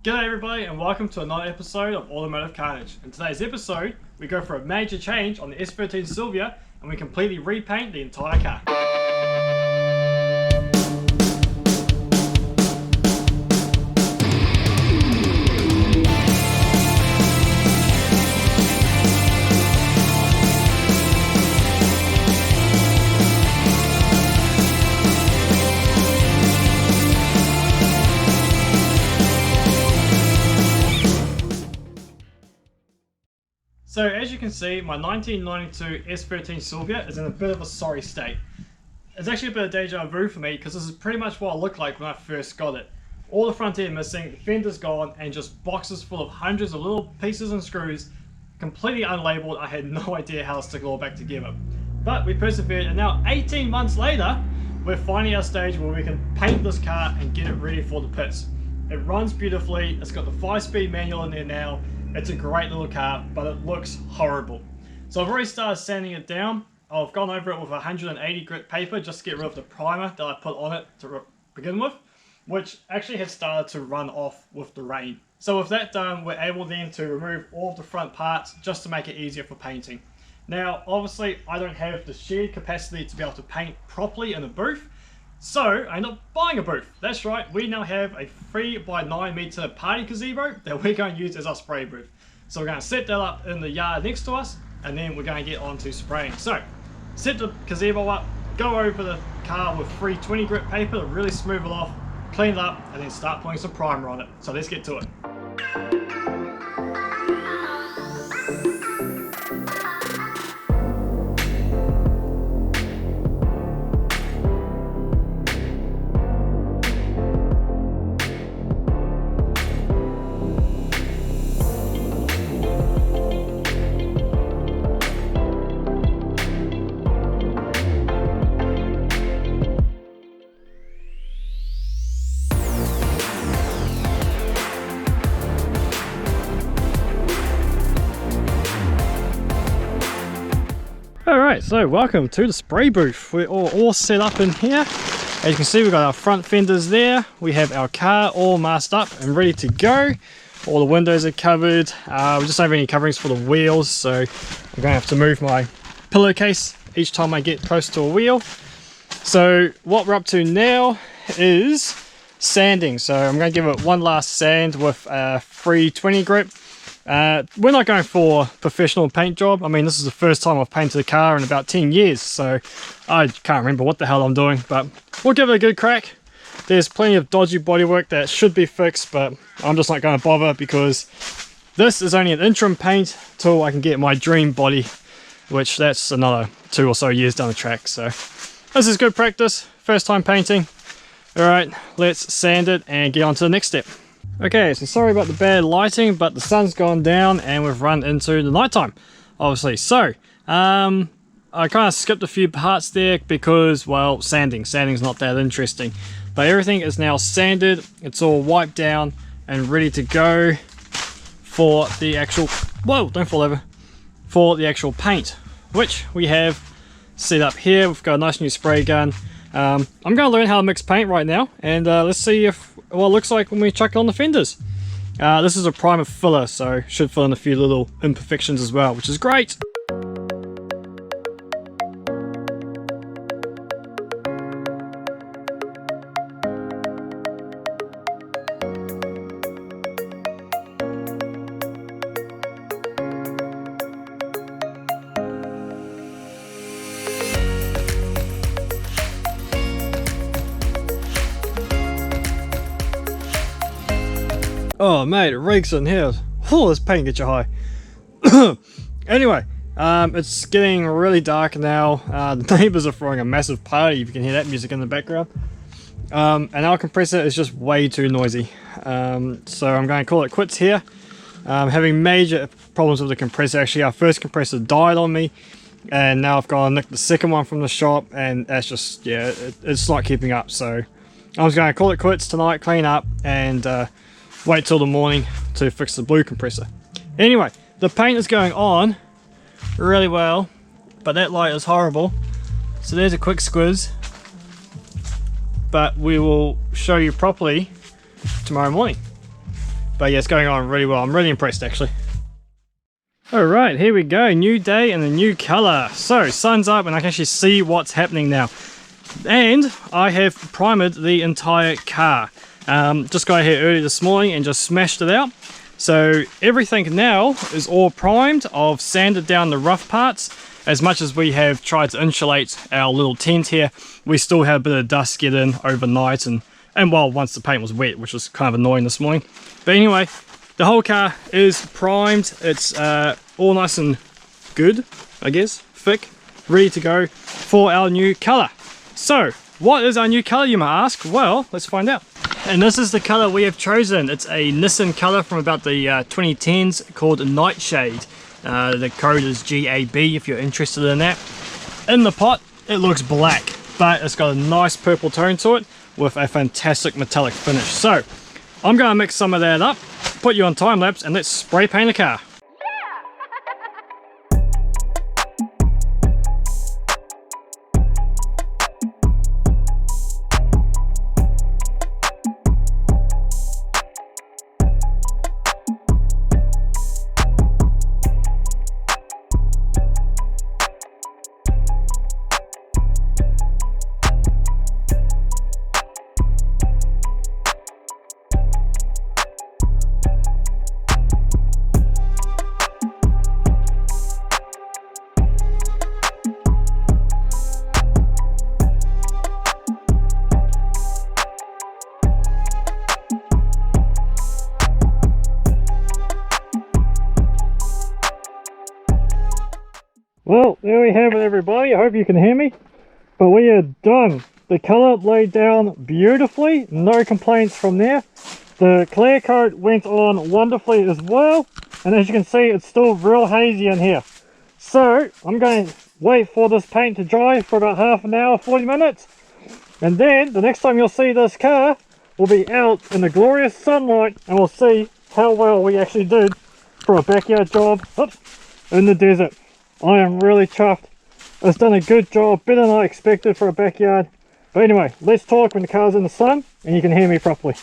G'day everybody and welcome to another episode of Automotive Carnage. In today's episode, we go for a major change on the S13 Silvia and we completely repaint the entire car. So as you can see, my 1992 S13 Silvia is in a bit of a sorry state. It's actually a bit of deja vu for me because this is pretty much what it looked like when I first got it. All the front end missing, the fender's gone, and just boxes full of hundreds of little pieces and screws, completely unlabeled. I had no idea how to stick it all back together. But we persevered, and now 18 months later, we're finally at a stage where we can paint this car and get it ready for the pits. It runs beautifully, it's got the 5-speed manual in there now. It's a great little car, but it looks horrible. So I've already started sanding it down. I've gone over it with 180 grit paper just to get rid of the primer that I put on it to begin with, which actually had started to run off with the rain. So with that done, we're able then to remove all of the front parts just to make it easier for painting. Now, obviously, I don't have the shared capacity to be able to paint properly in a booth, so I ended up buying a booth. That's right, we now have a 3x9 meter party gazebo that we're going to use as our spray booth. So we're going to set that up in the yard next to us, and then we're going to get on to spraying. So, set the gazebo up, go over the car with 320 grit paper to really smooth it off, clean it up, and then start putting some primer on it. So let's get to it. Alright, so welcome to the spray booth. We're all set up in here. As you can see, we've got our front fenders there. We have our car all masked up and ready to go. All the windows are covered. We just don't have any coverings for the wheels, so I'm going to have to move my pillowcase each time I get close to a wheel. So what we're up to now is sanding. So I'm going to give it one last sand with a 320 grit. We're not going for a professional paint job. I mean, this is the first time I've painted a car in about 10 years, so I can't remember what the hell I'm doing, but we'll give it a good crack. There's plenty of dodgy bodywork that should be fixed, but I'm just not going to bother because this is only an interim paint till I can get my dream body, which that's another 2 or so years down the track. So this is good practice, first time painting. Alright, let's sand it and get on to the next step. Okay, so sorry about the bad lighting, but the sun's gone down and we've run into the nighttime, obviously. So, I kind of skipped a few parts there because, well, sanding's not that interesting. But everything is now sanded, it's all wiped down and ready to go for the actual, whoa, don't fall over, for the actual paint, which we have set up here. We've got a nice new spray gun. I'm going to learn how to mix paint right now, and let's see what it looks like when we chuck it on the fenders. This is a primer filler, so should fill in a few little imperfections as well, which is great. Oh mate, it reeks in here. Oh, this paint gets you high. Anyway, it's getting really dark now. The neighbors are throwing a massive party, if you can hear that music in the background. And our compressor is just way too noisy. So I'm going to call it quits here. Having major problems with the compressor. Actually, our first compressor died on me, and now I've got to nick the second one from the shop, and that's just, yeah, it's not keeping up. So I'm just going to call it quits tonight, clean up, and wait till the morning to fix the blue compressor. Anyway, the paint is going on really well, but that light is horrible. So there's a quick squiz, but we will show you properly tomorrow morning. But yeah, it's going on really well. I'm really impressed actually. Alright, here we go. New day and a new colour. So, sun's up and I can actually see what's happening now. And I have primed the entire car. Just got here early this morning and just smashed it out. So everything now is all primed. I've sanded down the rough parts. As much as we have tried to insulate our little tent here, we still have a bit of dust get in overnight and well, once the paint was wet, which was kind of annoying this morning. But anyway, the whole car is primed. It's all nice and good, I guess, thick, ready to go for our new colour. So, what is our new colour, you might ask? Well, let's find out. And this is the colour we have chosen. It's a Nissan colour from about the 2010s called Nightshade. The code is GAB if you're interested in that. In the pot, it looks black, but it's got a nice purple tone to it with a fantastic metallic finish. So, I'm going to mix some of that up, put you on time lapse, and let's spray paint a car. Well, there we have it everybody. I hope you can hear me. But we are done. The colour laid down beautifully. No complaints from there. The clear coat went on wonderfully as well. And as you can see, it's still real hazy in here. So, I'm going to wait for this paint to dry for about half an hour, 40 minutes. And then, the next time you'll see this car, we'll be out in the glorious sunlight and we'll see how well we actually did for a backyard job in the desert. I am really chuffed. It's done a good job, better than I expected for a backyard. But anyway, let's talk when the car's in the sun and you can hear me properly.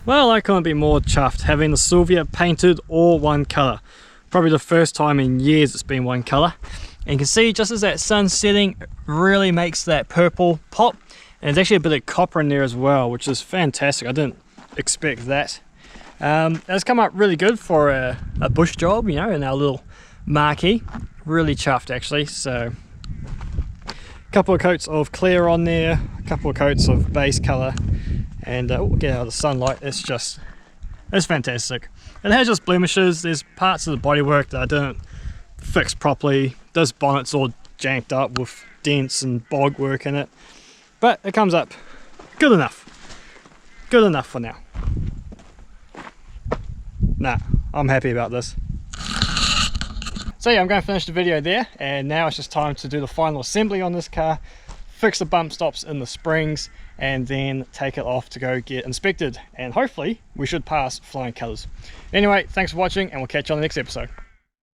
Well, I couldn't be more chuffed having the Silvia painted all one colour. Probably the first time in years it's been one colour. And you can see just as that sun's setting, it really makes that purple pop. And there's actually a bit of copper in there as well, which is fantastic. I didn't expect that. It's come up really good for a bush job, you know, in our little marquee. Really chuffed actually. So, a couple of coats of clear on there, a couple of coats of base colour. And we'll get out of the sunlight. It's fantastic. It has just blemishes. There's parts of the bodywork that I didn't fix properly. This bonnet's all janked up with dents and bog work in it, but it comes up good enough. Good enough for now. Nah, I'm happy about this. So yeah, I'm going to finish the video there, and now it's just time to do the final assembly on this car, fix the bump stops in the springs, and then take it off to go get inspected, and hopefully we should pass flying colours. Anyway, thanks for watching and we'll catch you on the next episode.